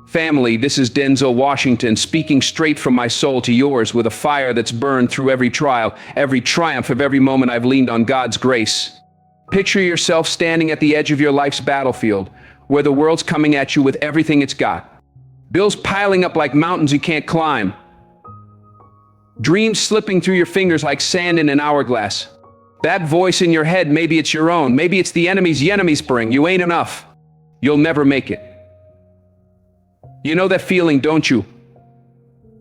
Family, this is Denzel Washington speaking straight from my soul to yours with a fire that's burned through every trial, every triumph of every moment I've leaned on God's grace. Picture yourself standing at the edge of your life's battlefield, where the world's coming at you with everything it's got. Bills piling up like mountains you can't climb. Dreams slipping through your fingers like sand in an hourglass. That voice in your head, maybe it's your own, maybe it's the enemy's spring. You ain't enough. You'll never make it. You know that feeling, don't you?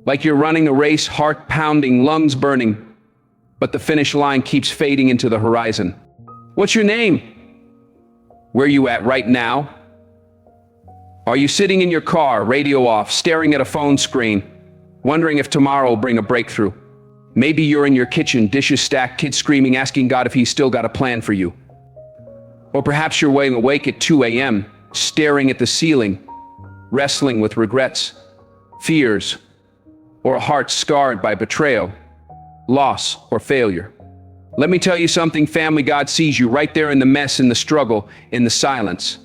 Like you're running a race, heart pounding, lungs burning, but the finish line keeps fading into the horizon. What's your name? Where are you at right now? Are you sitting in your car, radio off, staring at a phone screen, wondering if tomorrow will bring a breakthrough? Maybe you're in your kitchen, dishes stacked, kids screaming, asking God if He's still got a plan for you. Or perhaps you're laying awake at 2 a.m., staring at the ceiling, wrestling with regrets, fears, or a heart scarred by betrayal, loss, or failure. Let me tell you something, family. God sees you right there in the mess, in the struggle, in the silence.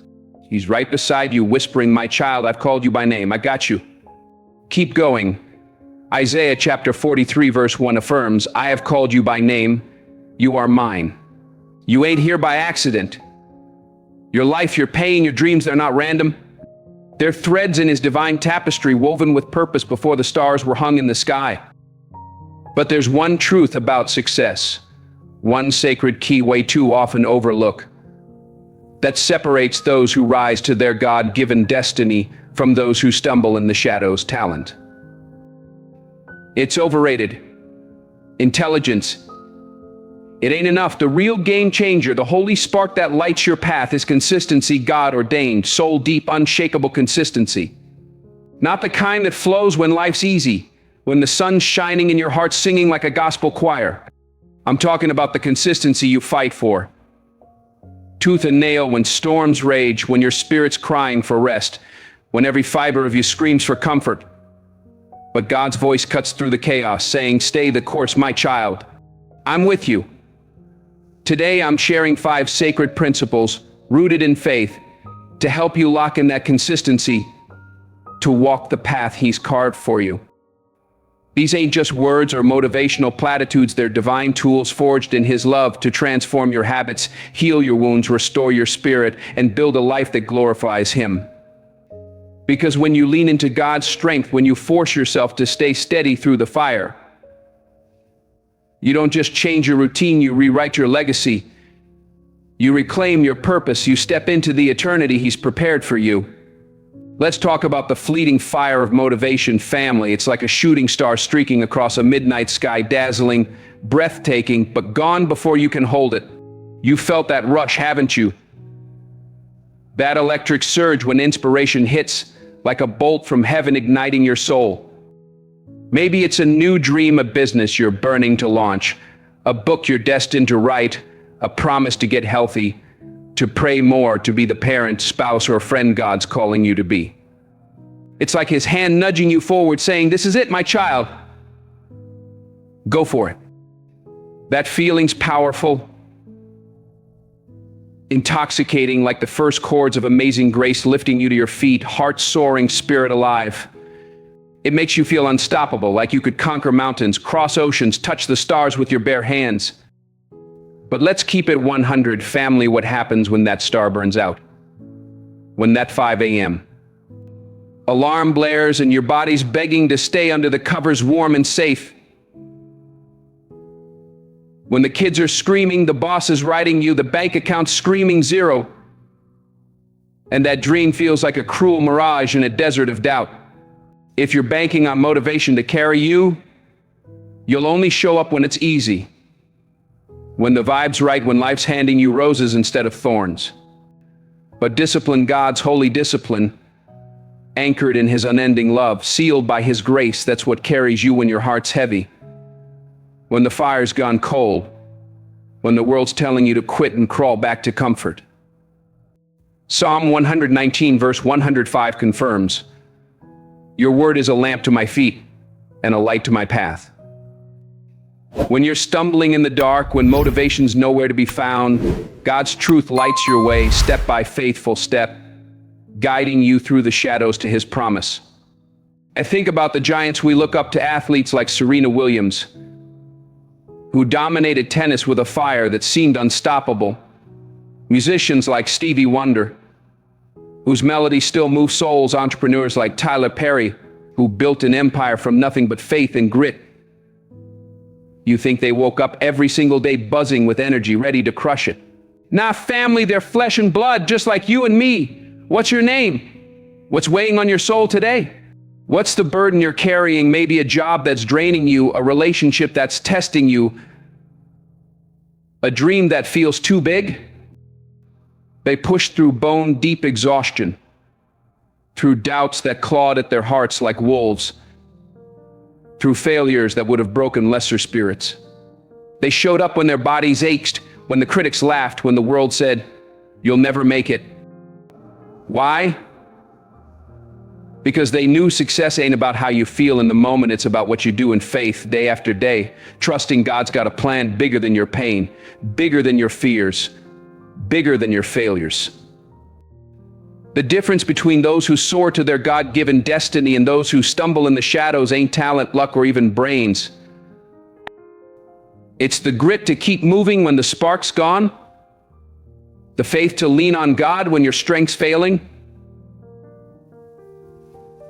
He's right beside you, whispering, "My child, I've called you by name. I got you. Keep going." Isaiah chapter 43 verse 1 affirms, "I have called you by name. You are mine." You ain't here by accident. Your life, your pain, your dreams, they're not random. They're threads in His divine tapestry, woven with purpose before the stars were hung in the sky. But there's one truth about success, one sacred key way too often overlooked, that separates those who rise to their God-given destiny from those who stumble in the shadows' talent. It's overrated. Intelligence. It ain't enough. The real game changer, the holy spark that lights your path, is consistency, God-ordained, soul-deep, unshakable consistency. Not the kind that flows when life's easy, when the sun's shining and your heart singing like a gospel choir. I'm talking about the consistency you fight for. Tooth and nail when storms rage, when your spirit's crying for rest, when every fiber of you screams for comfort. But God's voice cuts through the chaos, saying, "Stay the course, my child. I'm with you." Today, I'm sharing 5 sacred principles rooted in faith to help you lock in that consistency to walk the path He's carved for you. These ain't just words or motivational platitudes. They're divine tools forged in His love to transform your habits, heal your wounds, restore your spirit, and build a life that glorifies Him. Because when you lean into God's strength, when you force yourself to stay steady through the fire, you don't just change your routine, you rewrite your legacy. You reclaim your purpose, you step into the eternity He's prepared for you. Let's talk about the fleeting fire of motivation, family. It's like a shooting star streaking across a midnight sky, dazzling, breathtaking, but gone before you can hold it. You felt that rush, haven't you? That electric surge when inspiration hits, like a bolt from heaven igniting your soul. Maybe it's a new dream, a business you're burning to launch, a book you're destined to write, a promise to get healthy, to pray more, to be the parent, spouse, or friend God's calling you to be. It's like His hand nudging you forward, saying, "This is it, my child. Go for it." That feeling's powerful, intoxicating, like the first chords of Amazing Grace lifting you to your feet, heart soaring, spirit alive. It makes you feel unstoppable, like you could conquer mountains, cross oceans, touch the stars with your bare hands. But let's keep it 100, family. What happens when that star burns out? When that 5 a.m. alarm blares and your body's begging to stay under the covers warm and safe? When the kids are screaming, the boss is writing you, the bank account's screaming zero, and that dream feels like a cruel mirage in a desert of doubt. If you're banking on motivation to carry you, you'll only show up when it's easy, when the vibe's right, when life's handing you roses instead of thorns. But discipline, God's holy discipline, anchored in His unending love, sealed by His grace, that's what carries you when your heart's heavy, when the fire's gone cold, when the world's telling you to quit and crawl back to comfort. Psalm 119 verse 105 confirms, "Your word is a lamp to my feet and a light to my path." When you're stumbling in the dark, when motivation's nowhere to be found, God's truth lights your way, step by faithful step, guiding you through the shadows to his promise. I think about the giants we look up to, athletes like Serena Williams, who dominated tennis with a fire that seemed unstoppable. Musicians like Stevie Wonder, whose melodies still move souls. Entrepreneurs like Tyler Perry, who built an empire from nothing but faith and grit. You think they woke up every single day buzzing with energy, ready to crush it. Nah, family, they're flesh and blood, just like you and me. What's your name? What's weighing on your soul today? What's the burden you're carrying? Maybe a job that's draining you, a relationship that's testing you, a dream that feels too big? They pushed through bone-deep exhaustion, through doubts that clawed at their hearts like wolves, through failures that would have broken lesser spirits. They showed up when their bodies ached, when the critics laughed, when the world said, "You'll never make it." Why? Because they knew success ain't about how you feel in the moment, it's about what you do in faith day after day, trusting God's got a plan bigger than your pain, bigger than your fears, bigger than your failures. The difference between those who soar to their God-given destiny and those who stumble in the shadows ain't talent, luck, or even brains. It's the grit to keep moving when the spark's gone, the faith to lean on God when your strength's failing,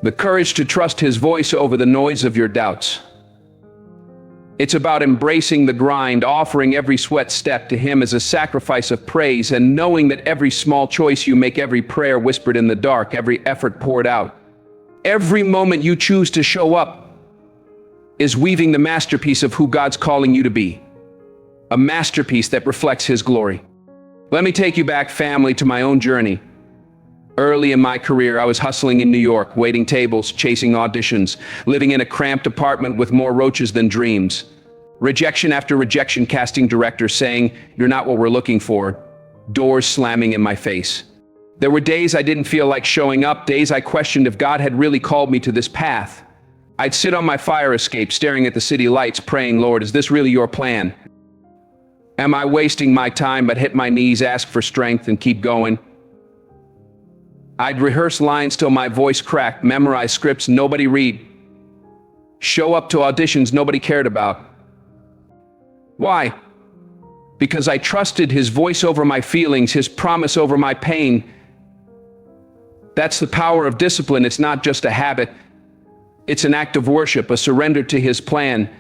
the courage to trust his voice over the noise of your doubts. It's about embracing the grind, offering every sweat step to him as a sacrifice of praise, and knowing that every small choice you make, every prayer whispered in the dark, every effort poured out, every moment you choose to show up is weaving the masterpiece of who God's calling you to be. A masterpiece that reflects his glory. Let me take you back, family, to my own journey. Early in my career, I was hustling in New York, waiting tables, chasing auditions, living in a cramped apartment with more roaches than dreams. Rejection after rejection, casting directors saying, "You're not what we're looking for." Doors slamming in my face. There were days I didn't feel like showing up, days I questioned if God had really called me to this path. I'd sit on my fire escape, staring at the city lights, praying, "Lord, is this really your plan? Am I wasting my time?" But hit my knees, ask for strength, and keep going. I'd rehearse lines till my voice cracked, memorize scripts nobody read, show up to auditions nobody cared about. Why? Because I trusted his voice over my feelings, his promise over my pain. That's the power of discipline. It's not just a habit. It's an act of worship, a surrender to his plan,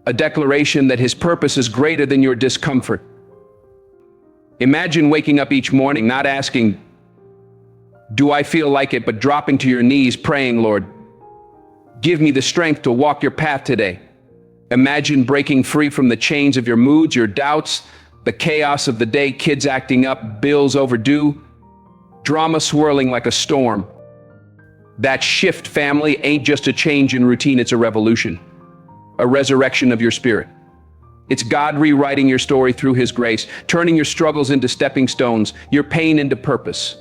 a declaration that his purpose is greater than your discomfort. Imagine waking up each morning, not asking, "Do I feel like it?" but dropping to your knees, praying, "Lord, give me the strength to walk your path today." Imagine breaking free from the chains of your moods, your doubts, the chaos of the day, kids acting up, bills overdue, drama swirling like a storm. That shift, family, ain't just a change in routine, it's a revolution, a resurrection of your spirit. It's God rewriting your story through his grace, turning your struggles into stepping stones, your pain into purpose.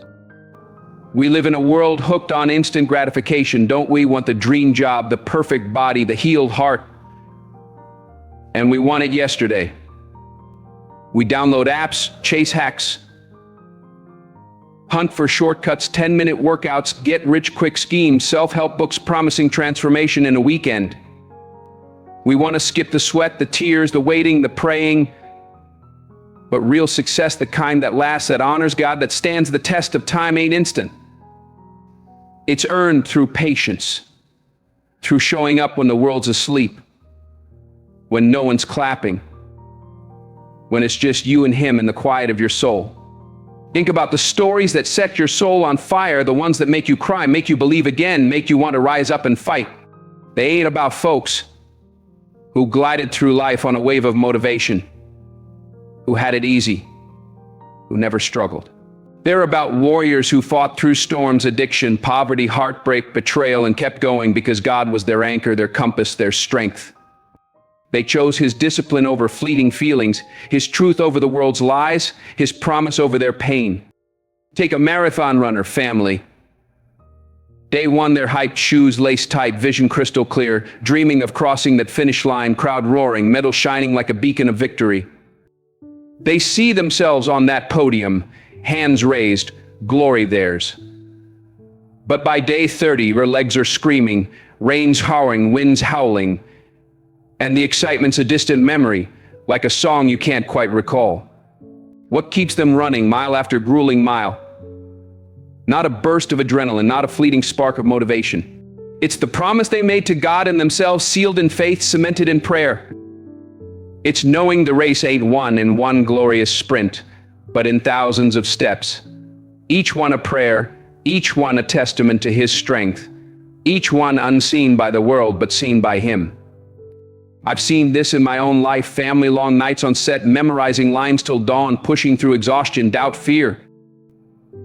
We live in a world hooked on instant gratification, don't we? Want the dream job, the perfect body, the healed heart. And we want it yesterday. We download apps, chase hacks, hunt for shortcuts, 10-minute workouts, get-rich-quick schemes, self-help books promising transformation in a weekend. We want to skip the sweat, the tears, the waiting, the praying. But real success, the kind that lasts, that honors God, that stands the test of time, ain't instant. It's earned through patience, through showing up when the world's asleep, when no one's clapping, when it's just you and him in the quiet of your soul. Think about the stories that set your soul on fire, the ones that make you cry, make you believe again, make you want to rise up and fight. They ain't about folks who glided through life on a wave of motivation, who had it easy, who never struggled. They're about warriors who fought through storms, addiction, poverty, heartbreak, betrayal, and kept going because God was their anchor, their compass, their strength. They chose his discipline over fleeting feelings, his truth over the world's lies, his promise over their pain. Take a marathon runner, family. Day one, their hyped shoes laced tight, vision crystal clear, dreaming of crossing that finish line, crowd roaring, medal shining like a beacon of victory. They see themselves on that podium, hands raised, glory theirs. But by day 30, your legs are screaming, rain's howling, winds howling, and the excitement's a distant memory, like a song you can't quite recall. What keeps them running mile after grueling mile? Not a burst of adrenaline, not a fleeting spark of motivation. It's the promise they made to God and themselves, sealed in faith, cemented in prayer. It's knowing the race ain't won in one glorious sprint, but in thousands of steps. Each one a prayer, each one a testament to His strength, each one unseen by the world but seen by Him. I've seen this in my own life, family long nights on set, memorizing lines till dawn, pushing through exhaustion, doubt, fear.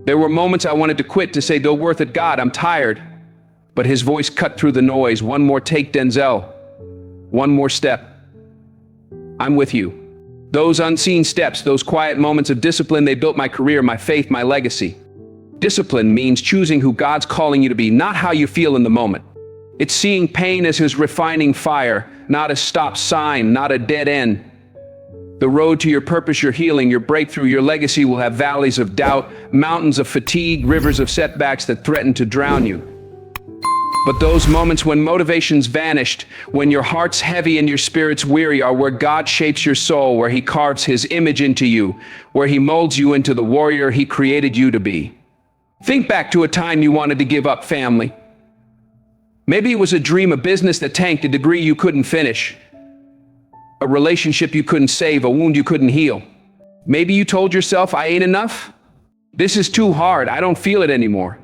There were moments I wanted to quit, to say, "Though worth it, God, I'm tired." But His voice cut through the noise. "One more take, Denzel. One more step. I'm with you." Those unseen steps, those quiet moments of discipline, they built my career, my faith, my legacy. Discipline means choosing who God's calling you to be, not how you feel in the moment. It's seeing pain as His refining fire, not a stop sign, not a dead end. The road to your purpose, your healing, your breakthrough, your legacy will have valleys of doubt, mountains of fatigue, rivers of setbacks that threaten to drown you. But those moments when motivation's vanished, when your heart's heavy and your spirit's weary, are where God shapes your soul, where He carves His image into you, where He molds you into the warrior He created you to be. Think back to a time you wanted to give up, family. Maybe it was a dream, a business that tanked, a degree you couldn't finish, a relationship you couldn't save, a wound you couldn't heal. Maybe you told yourself, "I ain't enough. This is too hard. I don't feel it anymore."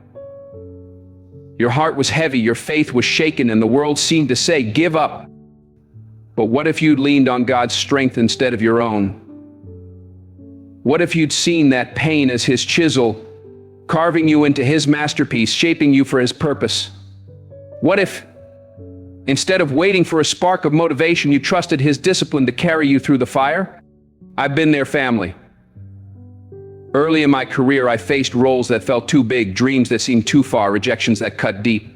Your heart was heavy, your faith was shaken, and the world seemed to say, "Give up." But what if you'd leaned on God's strength instead of your own? What if you'd seen that pain as His chisel, carving you into His masterpiece, shaping you for His purpose? What if, instead of waiting for a spark of motivation, you trusted His discipline to carry you through the fire? I've been there, family. Early in my career, I faced roles that felt too big, dreams that seemed too far, rejections that cut deep.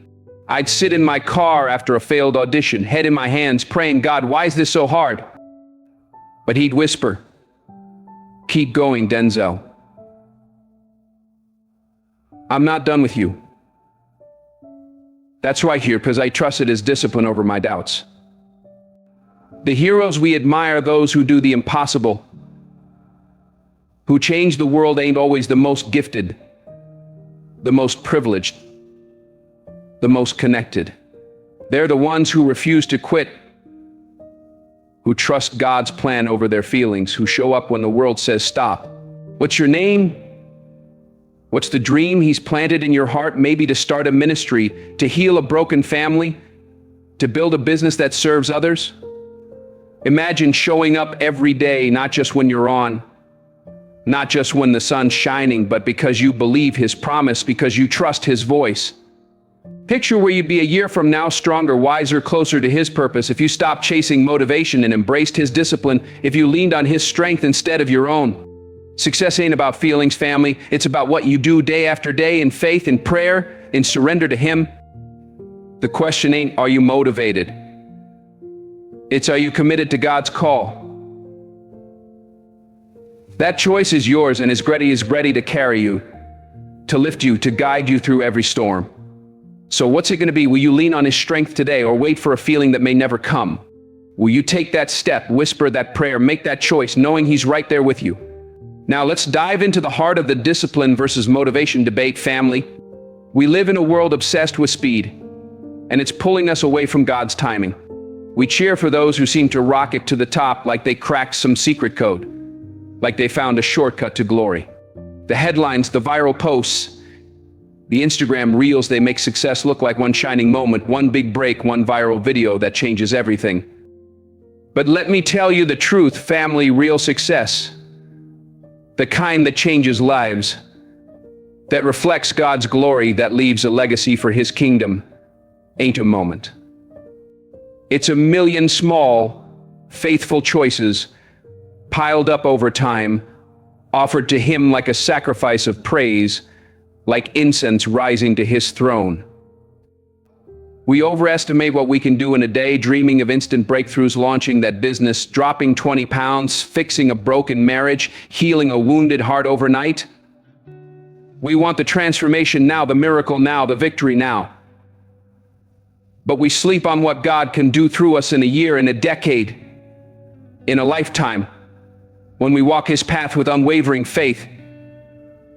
I'd sit in my car after a failed audition, head in my hands, praying, "God, why is this so hard?" But He'd whisper, "Keep going, Denzel. I'm not done with you." That's right here, because I trusted His discipline over my doubts. The heroes we admire, those who do the impossible, who change the world, ain't always the most gifted, the most privileged, the most connected. They're the ones who refuse to quit, who trust God's plan over their feelings, who show up when the world says stop. What's your name? What's the dream He's planted in your heart? Maybe to start a ministry, to heal a broken family, to build a business that serves others. Imagine showing up every day, not just when you're on, not just when the sun's shining, but because you believe His promise, because you trust His voice. Picture where you'd be a year from now, stronger, wiser, closer to His purpose, if you stopped chasing motivation and embraced His discipline, if you leaned on His strength instead of your own. Success ain't about feelings, family. It's about what you do day after day in faith, in prayer, in surrender to Him. The question ain't, are you motivated? It's, are you committed to God's call? That choice is yours, and His ready is ready to carry you, to lift you, to guide you through every storm. So what's it going to be? Will you lean on His strength today, or wait for a feeling that may never come? Will you take that step, whisper that prayer, make that choice, knowing He's right there with you? Now let's dive into the heart of the discipline versus motivation debate, family. We live in a world obsessed with speed, and it's pulling us away from God's timing. We cheer for those who seem to rocket to the top like they cracked some secret code, like they found a shortcut to glory. The headlines, the viral posts, the Instagram reels, they make success look like one shining moment, one big break, one viral video that changes everything. But let me tell you the truth, family, real success, the kind that changes lives, that reflects God's glory, that leaves a legacy for His kingdom, ain't a moment. It's a million small, faithful choices piled up over time, offered to Him like a sacrifice of praise, like incense rising to His throne. We overestimate what we can do in a day, dreaming of instant breakthroughs, launching that business, dropping 20 pounds, fixing a broken marriage, healing a wounded heart overnight. We want the transformation now, the miracle now, the victory now. But we sleep on what God can do through us in a year, in a decade, in a lifetime. When we walk His path with unwavering faith,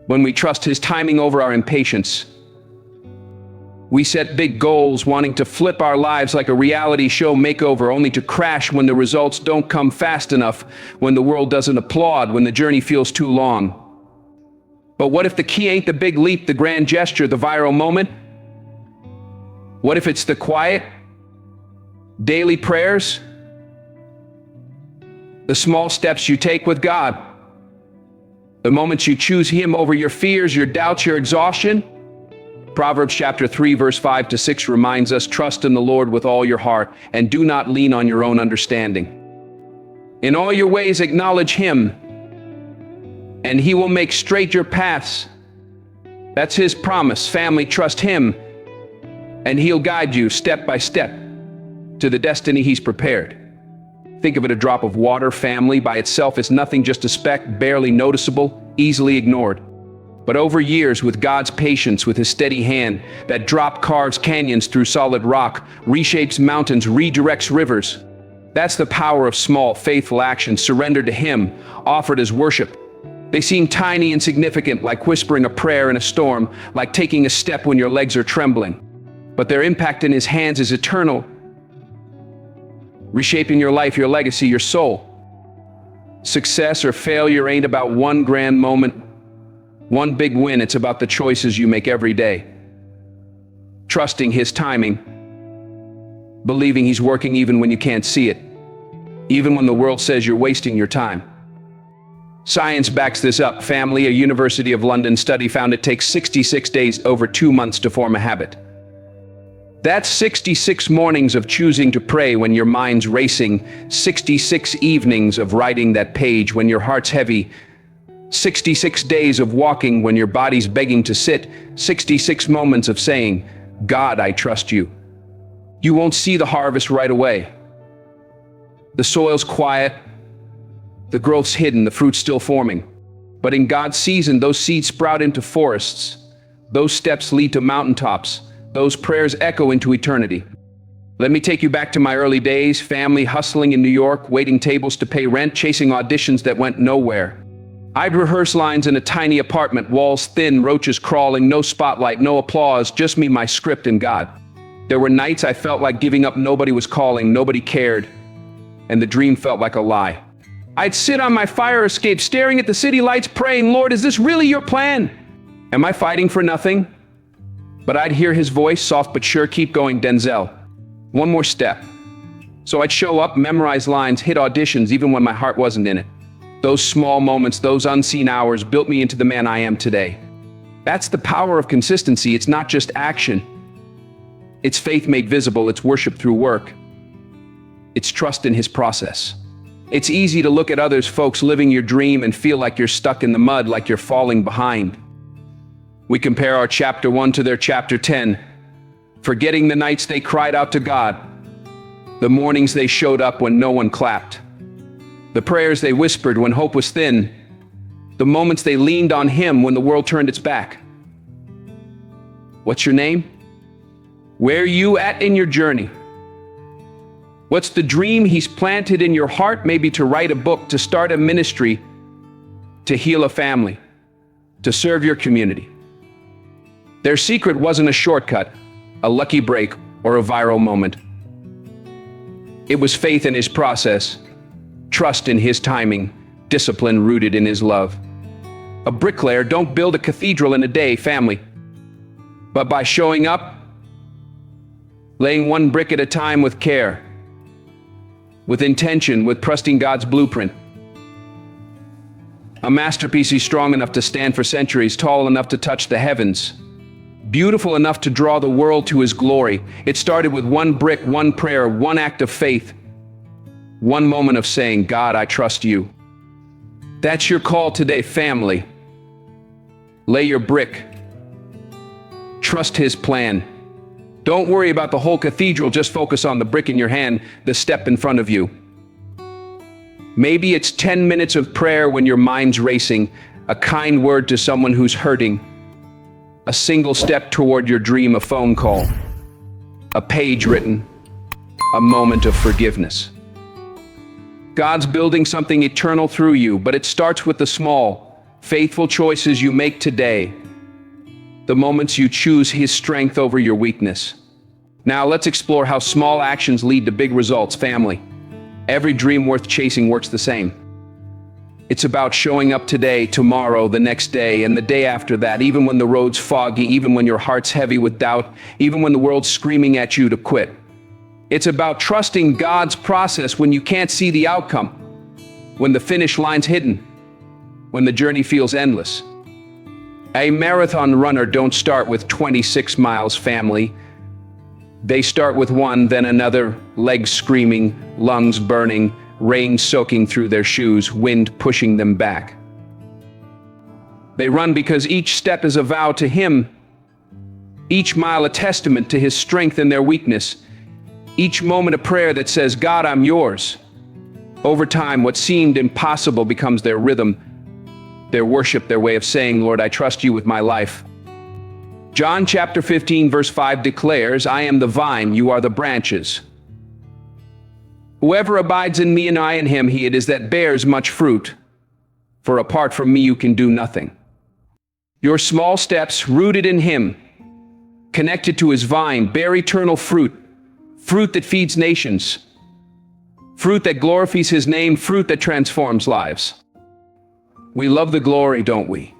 when we trust His timing over our impatience. We set big goals, wanting to flip our lives like a reality show makeover, only to crash when the results don't come fast enough, when the world doesn't applaud, when the journey feels too long. But what if the key ain't the big leap, the grand gesture, the viral moment? What if it's the quiet, daily prayers? The small steps you take with God? The moments you choose Him over your fears, your doubts, your exhaustion? Proverbs chapter 3, verse 5 to 6 reminds us, trust in the Lord with all your heart, and do not lean on your own understanding. In all your ways acknowledge Him, and He will make straight your paths. That's His promise. Family, trust Him, and He'll guide you step by step to the destiny He's prepared. Think of it, a drop of water, family. By itself, it's nothing, just a speck, barely noticeable, easily ignored. But over years, with God's patience, with His steady hand, that drop carves canyons through solid rock, reshapes mountains, redirects rivers. That's the power of small, faithful actions surrendered to Him, offered as worship. They seem tiny, insignificant, like whispering a prayer in a storm, like taking a step when your legs are trembling. But their impact in His hands is eternal, reshaping your life, your legacy, your soul. Success or failure ain't about one grand moment, one big win. It's about the choices you make every day. Trusting His timing, believing He's working even when you can't see it, even when the world says you're wasting your time. Science backs this up, family. A University of London study found it takes 66 days, over 2 months, to form a habit. That's 66 mornings of choosing to pray when your mind's racing, 66 evenings of writing that page when your heart's heavy, 66 days of walking when your body's begging to sit, 66 moments of saying, God, I trust you. You won't see the harvest right away. The soil's quiet, the growth's hidden, the fruit's still forming. But in God's season, those seeds sprout into forests. Those steps lead to mountaintops. Those prayers echo into eternity. Let me take you back to my early days, family, hustling in New York, waiting tables to pay rent, chasing auditions that went nowhere. I'd rehearse lines in a tiny apartment, walls thin, roaches crawling, no spotlight, no applause, just me, my script, and God. There were nights I felt like giving up. Nobody was calling, nobody cared, and the dream felt like a lie. I'd sit on my fire escape, staring at the city lights, praying, Lord, is this really your plan? Am I fighting for nothing? But I'd hear His voice, soft but sure, keep going, Denzel. One more step. So I'd show up, memorize lines, hit auditions, even when my heart wasn't in it. Those small moments, those unseen hours built me into the man I am today. That's the power of consistency. It's not just action. It's faith made visible. It's worship through work. It's trust in His process. It's easy to look at others, folks, living your dream and feel like you're stuck in the mud, like you're falling behind. We compare our chapter 1 to their chapter 10, forgetting the nights they cried out to God, the mornings they showed up when no one clapped, the prayers they whispered when hope was thin, the moments they leaned on Him when the world turned its back. What's your name? Where are you at in your journey? What's the dream He's planted in your heart? Maybe to write a book, to start a ministry, to heal a family, to serve your community. Their secret wasn't a shortcut, a lucky break, or a viral moment. It was faith in His process, trust in His timing, discipline rooted in His love. A bricklayer don't build a cathedral in a day, family, but by showing up, laying one brick at a time with care, with intention, with trusting God's blueprint. A masterpiece is strong enough to stand for centuries, tall enough to touch the heavens, beautiful enough to draw the world to His glory. It started with one brick, one prayer, one act of faith, one moment of saying, God, I trust you. That's your call today, family. Lay your brick. Trust His plan. Don't worry about the whole cathedral, just focus on the brick in your hand, the step in front of you. Maybe it's 10 minutes of prayer when your mind's racing, a kind word to someone who's hurting, A single step toward your dream, a phone call, a page written, a moment of forgiveness. God's building something eternal through you, but it starts with the small, faithful choices you make today, the moments you choose His strength over your weakness. Now let's explore how small actions lead to big results, family. Every dream worth chasing works the same. It's about showing up today, tomorrow, the next day, and the day after that, even when the road's foggy, even when your heart's heavy with doubt, even when the world's screaming at you to quit. It's about trusting God's process when you can't see the outcome, when the finish line's hidden, when the journey feels endless. A marathon runner don't start with 26 miles, family. They start with one, then another, legs screaming, lungs burning, rain soaking through their shoes, wind pushing them back. They run because each step is a vow to Him, each mile a testament to His strength in their weakness, each moment a prayer that says, God, I'm yours. Over time, what seemed impossible becomes their rhythm, their worship, their way of saying, Lord, I trust you with my life. John chapter 15, verse 5 declares, I am the vine, you are the branches. Whoever abides in me and I in him, he it is that bears much fruit. For apart from me you can do nothing. Your small steps, rooted in Him, connected to His vine, bear eternal fruit, fruit that feeds nations, fruit that glorifies His name, fruit that transforms lives. We love the glory, don't we?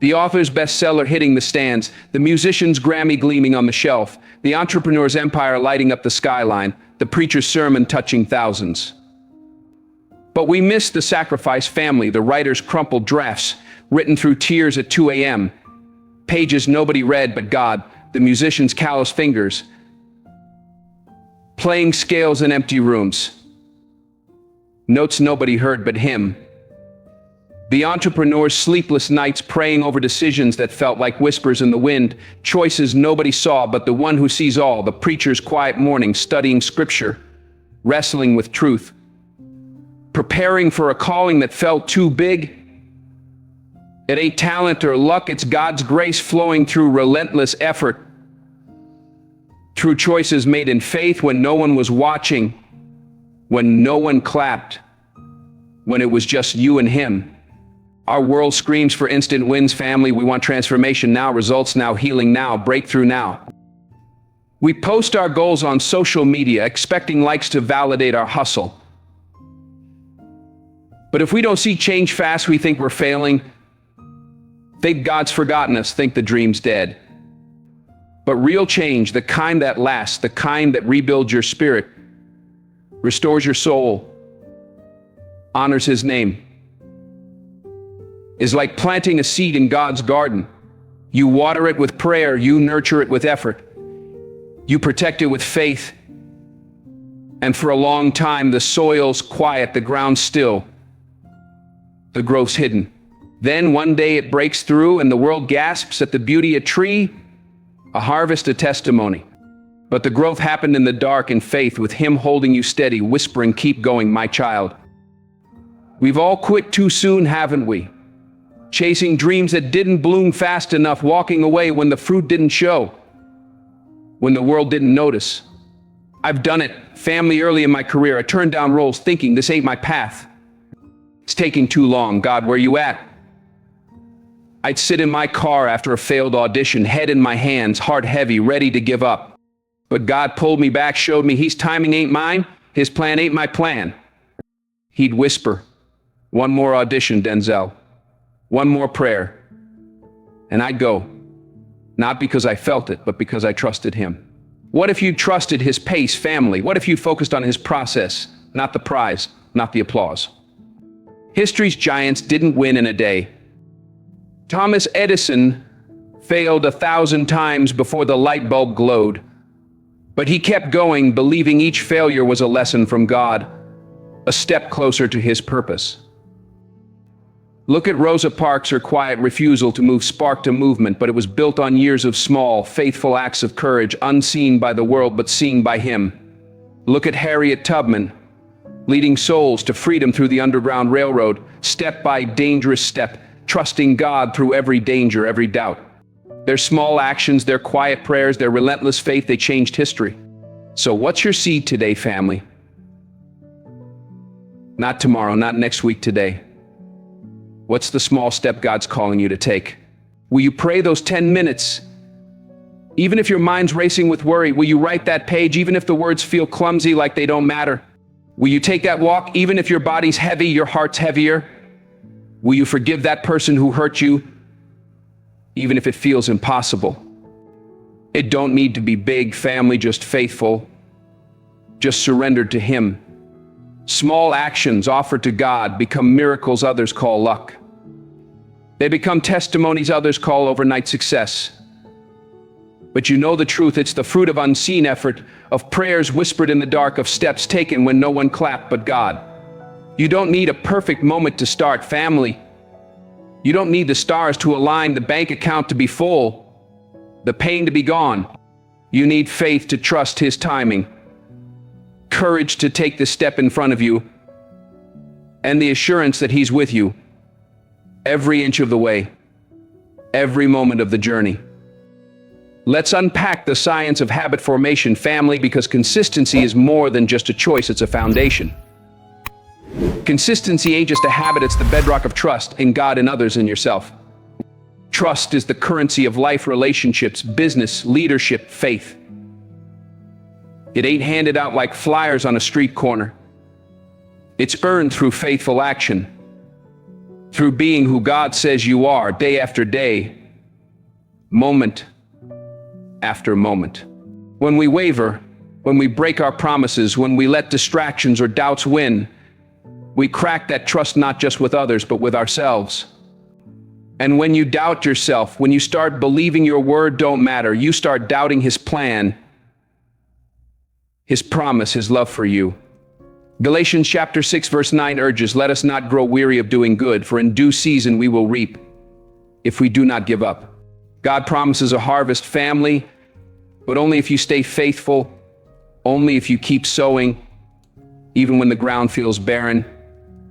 The author's bestseller hitting the stands, the musician's Grammy gleaming on the shelf, the entrepreneur's empire lighting up the skyline, the preacher's sermon touching thousands. But we miss the sacrifice, family, the writer's crumpled drafts, written through tears at 2 a.m., pages nobody read but God, the musician's callous fingers, playing scales in empty rooms, notes nobody heard but him. The entrepreneur's sleepless nights praying over decisions that felt like whispers in the wind, choices nobody saw but the one who sees all, the preacher's quiet morning studying scripture, wrestling with truth, preparing for a calling that felt too big. It ain't talent or luck, it's God's grace flowing through relentless effort, through choices made in faith when no one was watching, when no one clapped, when it was just you and Him. Our world screams for instant wins, family. We want transformation now, results now, healing now, breakthrough now. We post our goals on social media, expecting likes to validate our hustle. But if we don't see change fast, we think we're failing. Think God's forgotten us, think the dream's dead. But real change, the kind that lasts, the kind that rebuilds your spirit, restores your soul, honors His name, is like planting a seed in God's garden. You water it with prayer, you nurture it with effort, you protect it with faith, and for a long time the soil's quiet, the ground's still, the growth's hidden. Then one day it breaks through and the world gasps at the beauty of a tree, a harvest, a testimony. But the growth happened in the dark in faith, with Him holding you steady, whispering, keep going, my child. We've all quit too soon, haven't we? Chasing dreams that didn't bloom fast enough, walking away when the fruit didn't show, when the world didn't notice. I've done it, family, early in my career. I turned down roles thinking this ain't my path. It's taking too long. God, where you at? I'd sit in my car after a failed audition, head in my hands, heart heavy, ready to give up. But God pulled me back, showed me His timing ain't mine, His plan ain't my plan. He'd whisper, one more audition, Denzel. One more prayer. And I'd go, not because I felt it, but because I trusted Him. What if you trusted His pace, family? What if you focused on His process, not the prize, not the applause? History's giants didn't win in a day. Thomas Edison failed 1,000 times before the light bulb glowed. But he kept going, believing each failure was a lesson from God, a step closer to His purpose. Look at Rosa Parks, her quiet refusal to move sparked a movement, but it was built on years of small, faithful acts of courage, unseen by the world but seen by Him. Look at Harriet Tubman, leading souls to freedom through the Underground Railroad, step by dangerous step, trusting God through every danger, every doubt. Their small actions, their quiet prayers, their relentless faith, they changed history. So what's your seed today, family? Not tomorrow, not next week, today. What's the small step God's calling you to take? Will you pray those 10 minutes? Even if your mind's racing with worry, will you write that page even if the words feel clumsy, like they don't matter? Will you take that walk even if your body's heavy, your heart's heavier? Will you forgive that person who hurt you, even if it feels impossible? It don't need to be big, family, just faithful, just surrendered to Him. Small actions offered to God become miracles others call luck. They become testimonies others call overnight success. But you know the truth, it's the fruit of unseen effort, of prayers whispered in the dark, of steps taken when no one clapped but God. You don't need a perfect moment to start, family. You don't need the stars to align, the bank account to be full, the pain to be gone. You need faith to trust His timing, courage to take the step in front of you, and the assurance that He's with you every inch of the way, every moment of the journey. Let's unpack the science of habit formation, family, because consistency is more than just a choice, it's a foundation. Consistency ain't just a habit, it's the bedrock of trust in God, in others, and yourself. Trust is the currency of life, relationships, business, leadership, faith. It ain't handed out like flyers on a street corner. It's earned through faithful action, through being who God says you are, day after day, moment after moment. When we waver, when we break our promises, when we let distractions or doubts win, we crack that trust not just with others, but with ourselves. And when you doubt yourself, when you start believing your word don't matter, you start doubting His plan, His promise, His love for you. Galatians chapter 6 verse 9 urges, let us not grow weary of doing good, for in due season we will reap, if we do not give up. God promises a harvest, family, but only if you stay faithful, only if you keep sowing, even when the ground feels barren,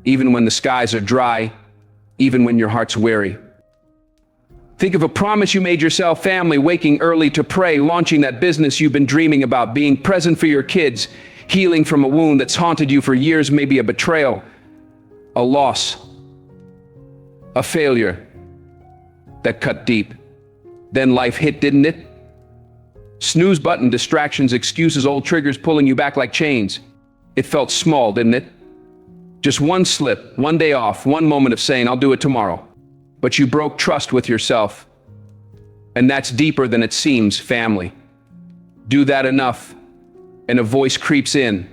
even when the skies are dry, even when your heart's weary. Think of a promise you made yourself, family, waking early to pray, launching that business you've been dreaming about, being present for your kids, healing from a wound that's haunted you for years, maybe a betrayal, a loss, a failure that cut deep. Then life hit, didn't it? Snooze button, distractions, excuses, old triggers pulling you back like chains. It felt small, didn't it? Just one slip, one day off, one moment of saying, I'll do it tomorrow. But you broke trust with yourself. And that's deeper than it seems, family. Do that enough, and a voice creeps in,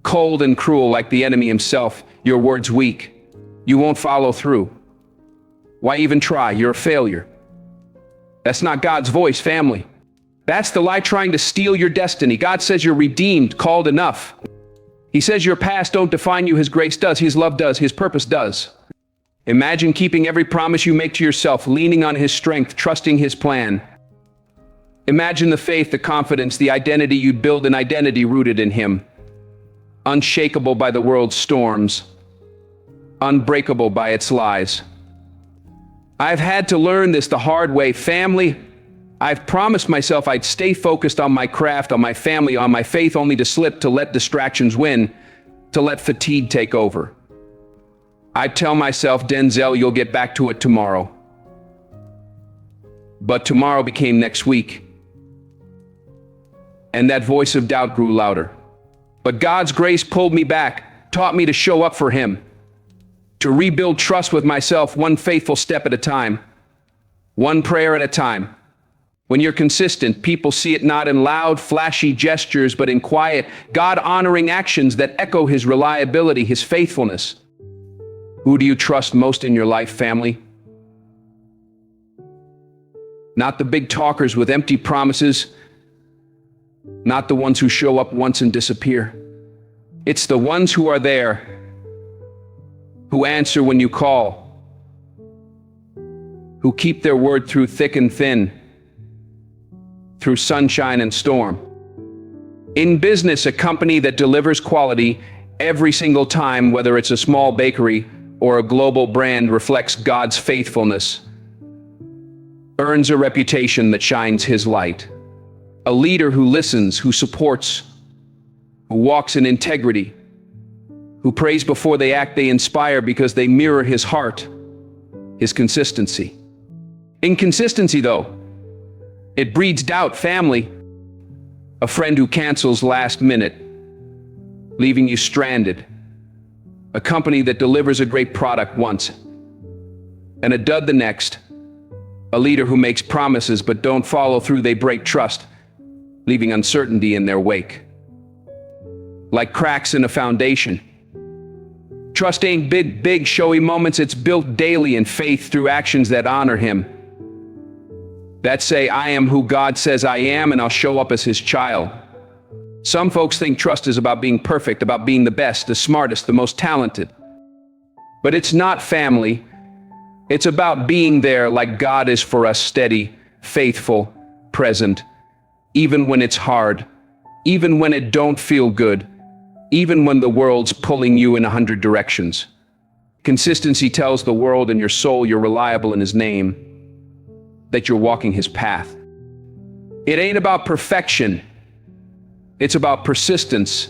cold and cruel like the enemy himself. Your word's weak. You won't follow through. Why even try? You're a failure. That's not God's voice, family. That's the lie trying to steal your destiny. God says you're redeemed, called enough. He says your past don't define you. His grace does, His love does, His purpose does. Imagine keeping every promise you make to yourself, leaning on His strength, trusting His plan. Imagine the faith, the confidence, the identity you'd build, an identity rooted in Him. Unshakable by the world's storms, unbreakable by its lies. I've had to learn this the hard way, family. I've promised myself I'd stay focused on my craft, on my family, on my faith, only to slip, to let distractions win, to let fatigue take over. I'd tell myself, Denzel, you'll get back to it tomorrow. But tomorrow became next week. And that voice of doubt grew louder. But God's grace pulled me back, taught me to show up for Him, to rebuild trust with myself, one faithful step at a time, one prayer at a time. When you're consistent, people see it not in loud, flashy gestures, but in quiet, God-honoring actions that echo His reliability, His faithfulness. Who do you trust most in your life, family? Not the big talkers with empty promises, not the ones who show up once and disappear. It's the ones who are there, who answer when you call, who keep their word through thick and thin, through sunshine and storm. In business, a company that delivers quality every single time, whether it's a small bakery or a global brand reflects God's faithfulness, earns a reputation that shines His light. A leader who listens, who supports, who walks in integrity, who prays before they act, they inspire because they mirror His heart, His consistency. Inconsistency, though, it breeds doubt. Family, a friend who cancels last minute, leaving you stranded. A company that delivers a great product once and a dud the next. A leader who makes promises but don't follow through, they break trust, leaving uncertainty in their wake. Like cracks in a foundation. Trust ain't big, showy moments. It's built daily in faith through actions that honor Him. That say, I am who God says I am, and I'll show up as His child. Some folks think trust is about being perfect, about being the best, the smartest, the most talented. But it's not, family. It's about being there like God is for us, steady, faithful, present, even when it's hard, even when it don't feel good, even when the world's pulling you in 100 directions. Consistency tells the world and your soul you're reliable in His name, that you're walking His path. It ain't about perfection. It's about persistence,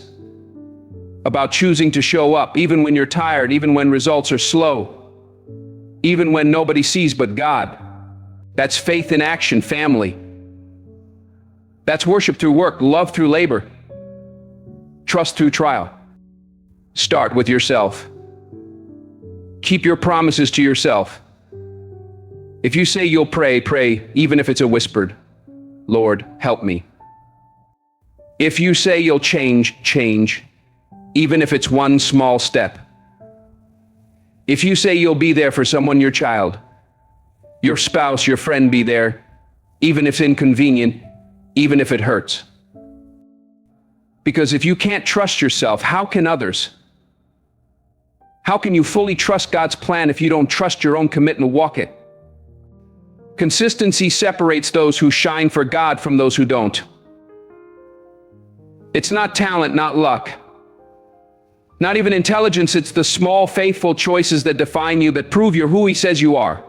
about choosing to show up, even when you're tired, even when results are slow, even when nobody sees but God. That's faith in action, family. That's worship through work, love through labor, trust through trial. Start with yourself. Keep your promises to yourself. If you say you'll pray, pray, even if it's a whispered, Lord, help me. If you say you'll change, change, even if it's one small step. If you say you'll be there for someone, your child, your spouse, your friend, be there, even if it's inconvenient, even if it hurts. Because if you can't trust yourself, how can others? How can you fully trust God's plan if you don't trust your own commitment and walk it? Consistency separates those who shine for God from those who don't. It's not talent, not luck, not even intelligence. It's the small, faithful choices that define you, that prove you're who He says you are.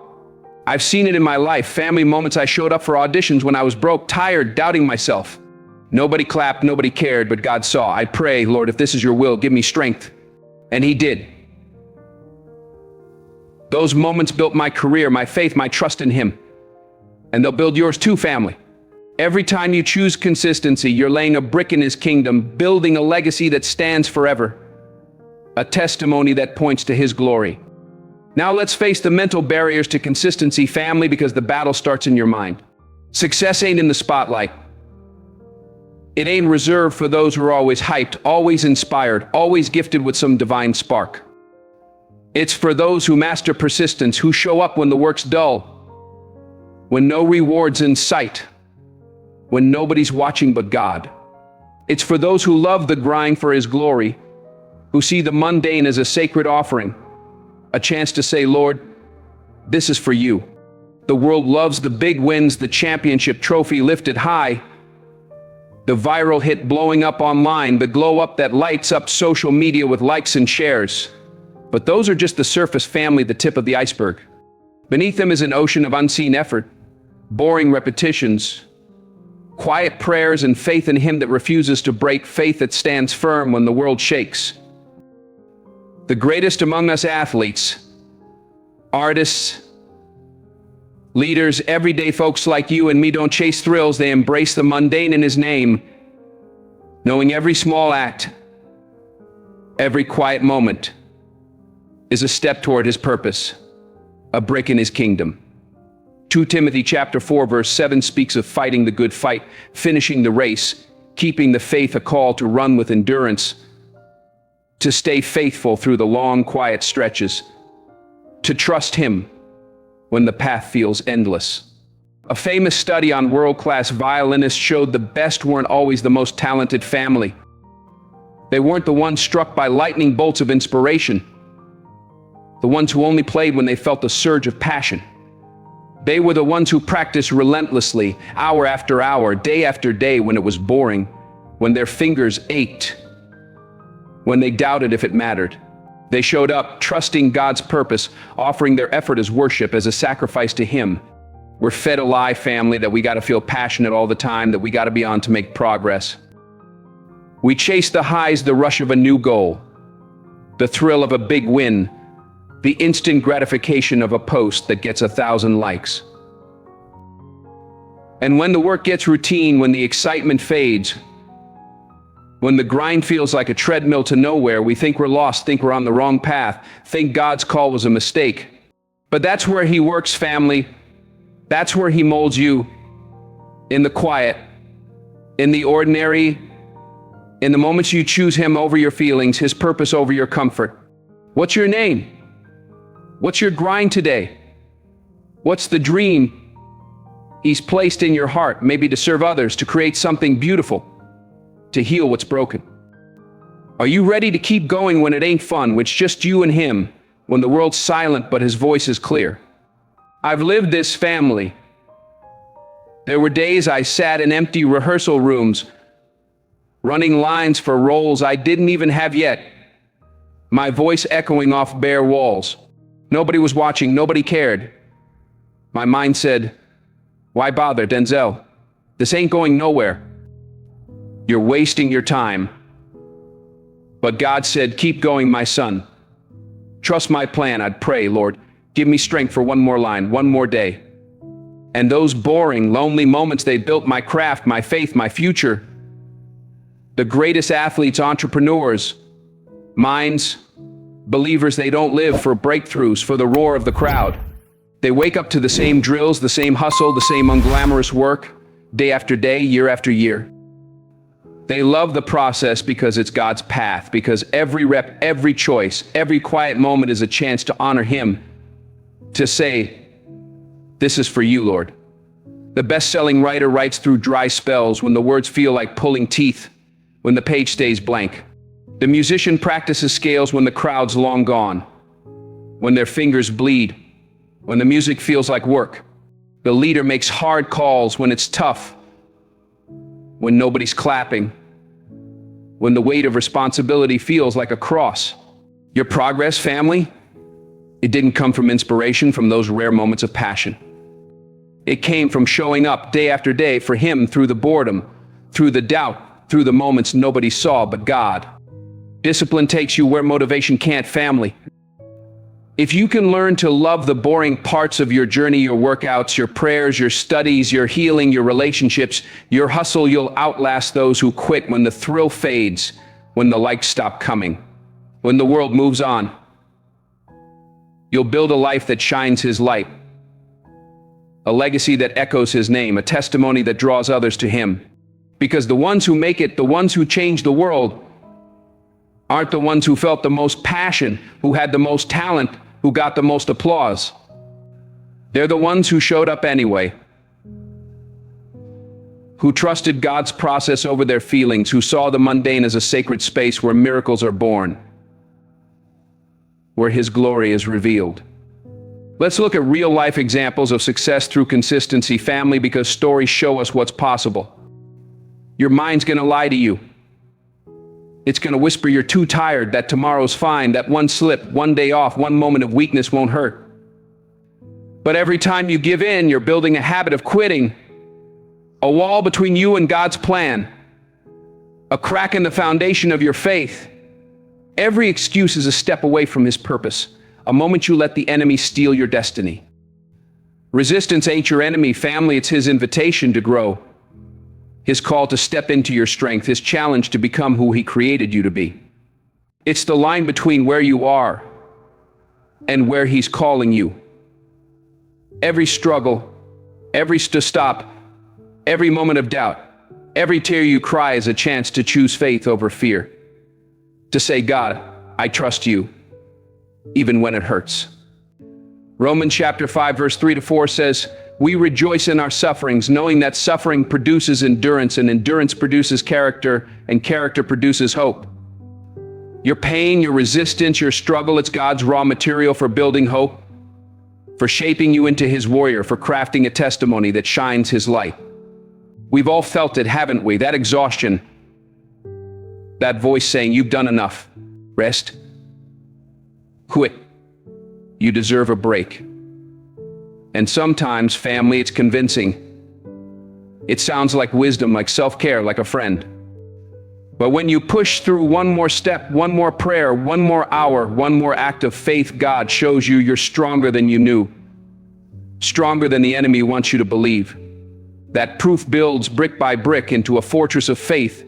I've seen it in my life. Family moments. I showed up for auditions when I was broke, tired, doubting myself. Nobody clapped, nobody cared, but God saw. I pray, Lord, if this is your will, give me strength. And He did. Those moments built my career, my faith, my trust in Him. And they'll build yours too, family. Every time you choose consistency, you're laying a brick in His kingdom, building a legacy that stands forever, a testimony that points to His glory. Now let's face the mental barriers to consistency, family, because the battle starts in your mind. Success ain't in the spotlight. It ain't reserved for those who are always hyped, always inspired, always gifted with some divine spark. It's for those who master persistence, who show up when the work's dull, when no reward's in sight, when nobody's watching but God. It's for those who love the grind for His glory, who see the mundane as a sacred offering, a chance to say, Lord, this is for you. The world loves the big wins, the championship trophy lifted high, the viral hit blowing up online, the glow up that lights up social media with likes and shares. But those are just the surface, family, the tip of the iceberg. Beneath them is an ocean of unseen effort, boring repetitions, quiet prayers, and faith in Him that refuses to break, faith that stands firm when the world shakes. The greatest among us athletes, artists, leaders, everyday folks like you and me don't chase thrills, they embrace the mundane in His name, knowing every small act, every quiet moment is a step toward His purpose, a brick in His kingdom. 2 Timothy chapter 4 verse 7 speaks of fighting the good fight, finishing the race, keeping the faith, a call to run with endurance, to stay faithful through the long, quiet stretches, to trust Him when the path feels endless. A famous study on world-class violinists showed the best weren't always the most talented, family. They weren't the ones struck by lightning bolts of inspiration, the ones who only played when they felt a surge of passion. They were the ones who practiced relentlessly, hour after hour, day after day, when it was boring, when their fingers ached, when they doubted if it mattered. They showed up, trusting God's purpose, offering their effort as worship, as a sacrifice to Him. We're fed a lie, family, that we got to feel passionate all the time, that we got to be on to make progress. We chase the highs, the rush of a new goal, the thrill of a big win, the instant gratification of a post that gets 1,000 likes. And when the work gets routine, when the excitement fades, when the grind feels like a treadmill to nowhere, we think we're lost, think we're on the wrong path, think God's call was a mistake. But that's where He works, family. That's where He molds you, in the quiet, in the ordinary, in the moments you choose Him over your feelings, His purpose over your comfort. What's your name? What's your grind today? What's the dream He's placed in your heart, maybe to serve others, to create something beautiful, to heal what's broken? Are you ready to keep going when it ain't fun, when it's just you and Him, when the world's silent but His voice is clear? I've lived this, family. There were days I sat in empty rehearsal rooms, running lines for roles I didn't even have yet, my voice echoing off bare walls. Nobody was watching, nobody cared. My mind said, "Why bother, Denzel? This ain't going nowhere. You're wasting your time." But God said, "Keep going, my son. Trust my plan." I'd pray, "Lord, give me strength for one more line, one more day." And those boring, lonely moments, they built my craft, my faith, my future. The greatest athletes, entrepreneurs, minds, believers, they don't live for breakthroughs, for the roar of the crowd. They wake up to the same drills, the same hustle, the same unglamorous work, day after day, year after year. They love the process because it's God's path, because every rep, every choice, every quiet moment is a chance to honor Him, to say, "This is for you, Lord." The best-selling writer writes through dry spells, when the words feel like pulling teeth, when the page stays blank. The musician practices scales when the crowd's long gone, when their fingers bleed, when the music feels like work. The leader makes hard calls when it's tough, when nobody's clapping, when the weight of responsibility feels like a cross. Your progress, family, it didn't come from inspiration, from those rare moments of passion. It came from showing up day after day for Him, through the boredom, through the doubt, through the moments nobody saw but God. Discipline takes you where motivation can't, family. If you can learn to love the boring parts of your journey, your workouts, your prayers, your studies, your healing, your relationships, your hustle, you'll outlast those who quit when the thrill fades, when the likes stop coming, when the world moves on. You'll build a life that shines His light, a legacy that echoes His name, a testimony that draws others to Him. Because the ones who make it, the ones who change the world, aren't the ones who felt the most passion, who had the most talent, who got the most applause. They're the ones who showed up anyway, who trusted God's process over their feelings, who saw the mundane as a sacred space where miracles are born, where His glory is revealed. Let's look at real-life examples of success through consistency, family, because stories show us what's possible. Your mind's gonna lie to you. It's gonna whisper you're too tired, that tomorrow's fine, that one slip, one day off, one moment of weakness won't hurt. But every time you give in, you're building a habit of quitting, a wall between you and God's plan, a crack in the foundation of your faith. Every excuse is a step away from His purpose, a moment you let the enemy steal your destiny. Resistance ain't your enemy, family, it's His invitation to grow. His call to step into your strength, His challenge to become who He created you to be. It's the line between where you are and where He's calling you. Every struggle, every stop, every moment of doubt, every tear you cry is a chance to choose faith over fear. To say, "God, I trust you, even when it hurts." Romans chapter 5, verse 3-4 says, "We rejoice in our sufferings, knowing that suffering produces endurance, and endurance produces character, and character produces hope." Your pain, your resistance, your struggle, it's God's raw material for building hope, for shaping you into His warrior, for crafting a testimony that shines His light. We've all felt it, haven't we? That exhaustion, that voice saying, "You've done enough. Rest." Quit. You deserve a break. And sometimes, family, it's convincing. It sounds like wisdom, like self-care, like a friend. But when you push through one more step, one more prayer, one more hour, one more act of faith, God shows you you're stronger than you knew. Stronger than the enemy wants you to believe. That proof builds brick by brick into a fortress of faith,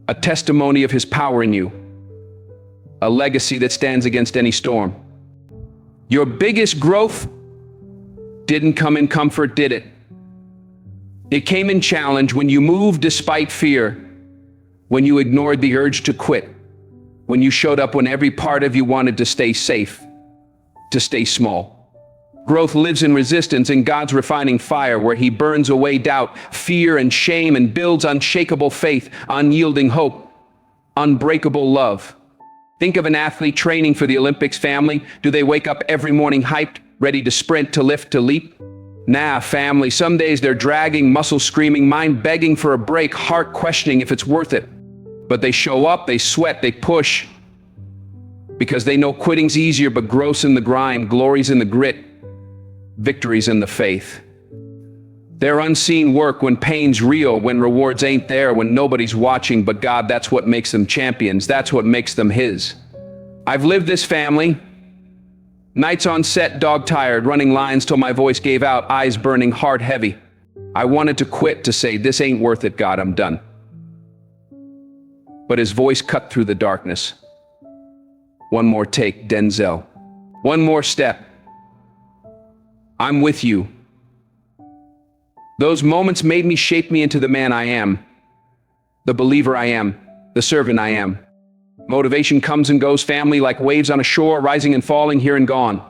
a testimony of his power in you, a legacy that stands against any storm. Your biggest growth didn't come in comfort, did it? It came in challenge, when you moved despite fear, when you ignored the urge to quit, when you showed up when every part of you wanted to stay safe, to stay small. Growth lives in resistance, in God's refining fire, where he burns away doubt, fear, and shame, and builds unshakable faith, unyielding hope, unbreakable love. Think of an athlete training for the Olympics, family. Do they wake up every morning hyped, ready to sprint, to lift, to leap? Nah, family, some days they're dragging, muscles screaming, mind begging for a break, heart questioning if it's worth it. But they show up, they sweat, they push, because they know quitting's easier, but growth's in the grind, glory's in the grit, victory's in the faith. Their unseen work when pain's real, when rewards ain't there, when nobody's watching but God, that's what makes them champions, that's what makes them his. I've lived this, family. Nights on set, dog-tired, running lines till my voice gave out, eyes burning, heart heavy. I wanted to quit, to say, this ain't worth it, God, I'm done. But his voice cut through the darkness. One more take, Denzel. One more step. I'm with you. Those moments made me, shape me into the man I am, the believer I am, the servant I am. Motivation comes and goes, family, like waves on a shore, rising and falling, here and gone.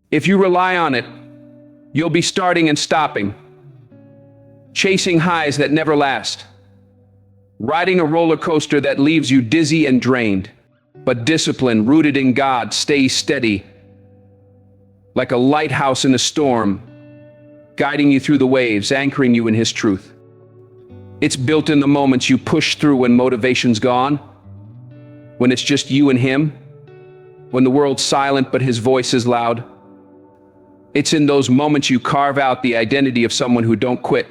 If you rely on it, you'll be starting and stopping, chasing highs that never last, riding a roller coaster that leaves you dizzy and drained. But discipline, rooted in God, stays steady, like a lighthouse in a storm, guiding you through the waves, anchoring you in his truth. It's built in the moments you push through, when motivation's gone, when it's just you and him, when the world's silent but his voice is loud. It's in those moments you carve out the identity of someone who don't quit,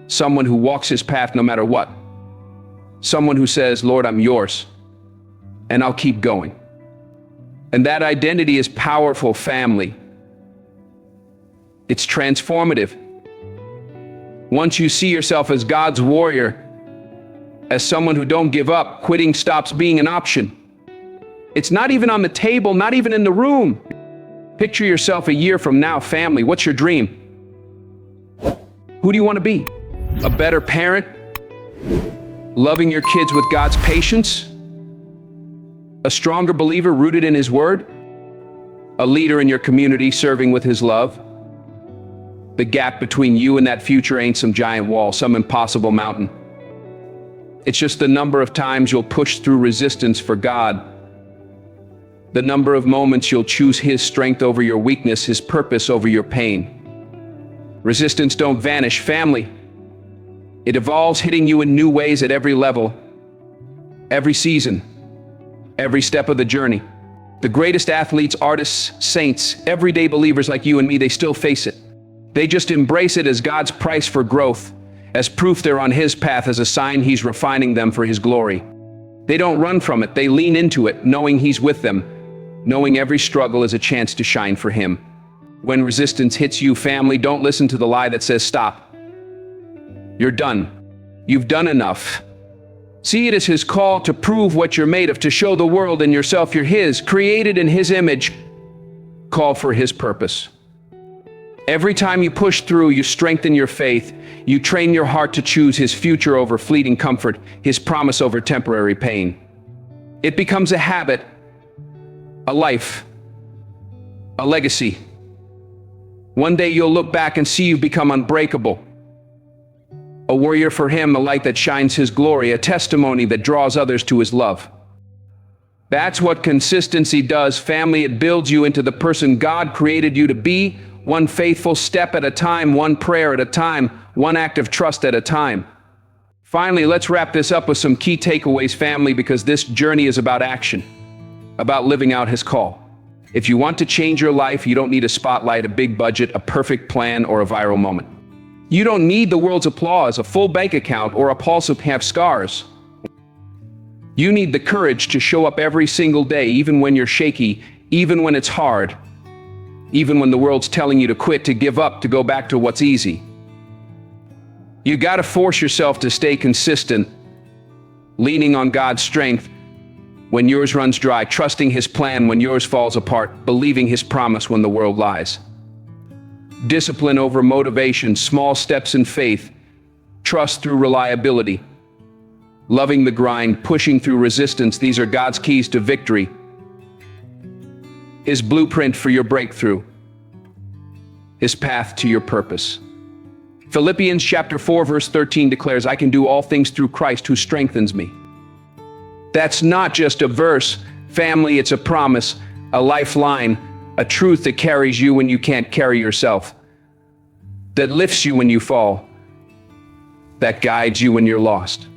someone who walks his path no matter what, someone who says, Lord, I'm yours, and I'll keep going. And that identity is powerful, family. It's transformative. Once you see yourself as God's warrior, as someone who don't give up, quitting stops being an option. It's not even on the table, not even in the room. Picture yourself a year from now, family. What's your dream? Who do you want to be? A better parent? Loving your kids with God's patience? A stronger believer rooted in his word? A leader in your community serving with his love? The gap between you and that future ain't some giant wall, some impossible mountain. It's just the number of times you'll push through resistance for God. The number of moments you'll choose his strength over your weakness, his purpose over your pain. Resistance don't vanish, family. It evolves, hitting you in new ways at every level, every season, every step of the journey. The greatest athletes, artists, saints, everyday believers like you and me, they still face it. They just embrace it as God's price for growth, as proof they're on his path, as a sign he's refining them for his glory. They don't run from it, they lean into it, knowing he's with them, knowing every struggle is a chance to shine for him. When resistance hits you, family, don't listen to the lie that says stop. You're done. You've done enough. See it as his call to prove what you're made of, to show the world and yourself you're his, created in his image, called for his purpose. Every time you push through, you strengthen your faith. You train your heart to choose his future over fleeting comfort, his promise over temporary pain. It becomes a habit, a life, a legacy. One day you'll look back and see you've become unbreakable. A warrior for him, a light that shines his glory, a testimony that draws others to his love. That's what consistency does, family. It builds you into the person God created you to be, one faithful step at a time, one prayer at a time, one act of trust at a time. Finally, let's wrap this up with some key takeaways, family, because this journey is about action. about living out his call. If you want to change your life, you don't need a spotlight, a big budget, a perfect plan, or a viral moment. You don't need the world's applause, a full bank account, or a pulse of have scars. You need the courage to show up every single day, even when you're shaky, even when it's hard, even when the world's telling you to quit, to give up, to go back to what's easy. You got to force yourself to stay consistent, leaning on God's strength when yours runs dry, trusting his plan when yours falls apart, believing his promise when the world lies. Discipline over motivation, small steps in faith, trust through reliability, loving the grind, pushing through resistance. These are God's keys to victory, his blueprint for your breakthrough, his path to your purpose. Philippians chapter 4 verse 13 declares, I can do all things through Christ who strengthens me. That's not just a verse, family, it's a promise, a lifeline, a truth that carries you when you can't carry yourself, that lifts you when you fall, that guides you when you're lost.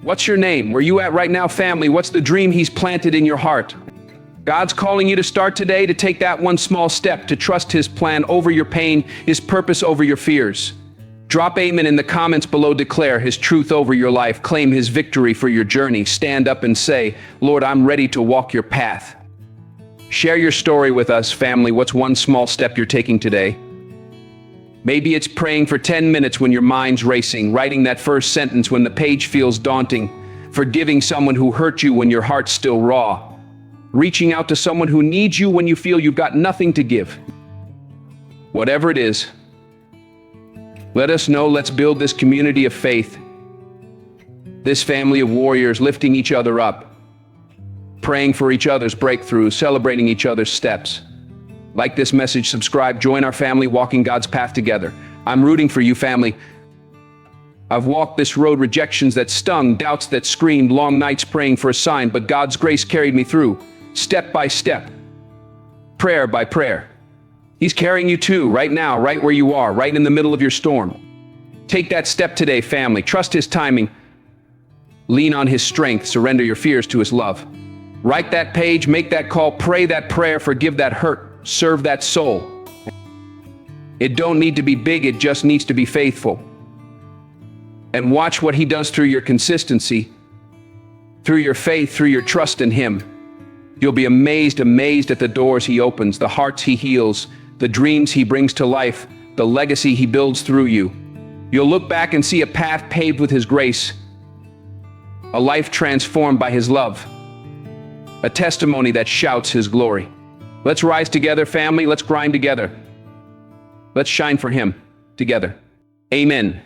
What's your name? Where you at right now, family? What's the dream he's planted in your heart? God's calling you to start today, to take that one small step, to trust his plan over your pain, his purpose over your fears. Drop amen in the comments below. Declare his truth over your life. Claim his victory for your journey. Stand up and say, Lord, I'm ready to walk your path. Share your story with us, family. What's one small step you're taking today? Maybe it's praying for 10 minutes when your mind's racing, writing that first sentence when the page feels daunting, forgiving someone who hurt you when your heart's still raw, reaching out to someone who needs you when you feel you've got nothing to give. Whatever it is, let us know. Let's build this community of faith, this family of warriors, lifting each other up, praying for each other's breakthroughs, celebrating each other's steps. Like this message, subscribe, join our family walking God's path together. I'm rooting for you, family. I've walked this road, rejections that stung, doubts that screamed, long nights praying for a sign, but God's grace carried me through, step by step, prayer by prayer. He's carrying you too, right now, right where you are, right in the middle of your storm. Take that step today, family. Trust his timing. Lean on his strength. Surrender your fears to his love. Write that page, make that call, pray that prayer, forgive that hurt, serve that soul. It don't need to be big, it just needs to be faithful. And watch what he does through your consistency, through your faith, through your trust in him. You'll be amazed at the doors he opens, the hearts he heals, the dreams he brings to life, the legacy he builds through you. You'll look back and see a path paved with his grace, a life transformed by his love, a testimony that shouts his glory. Let's rise together, family. Let's grind together. Let's shine for him together. Amen.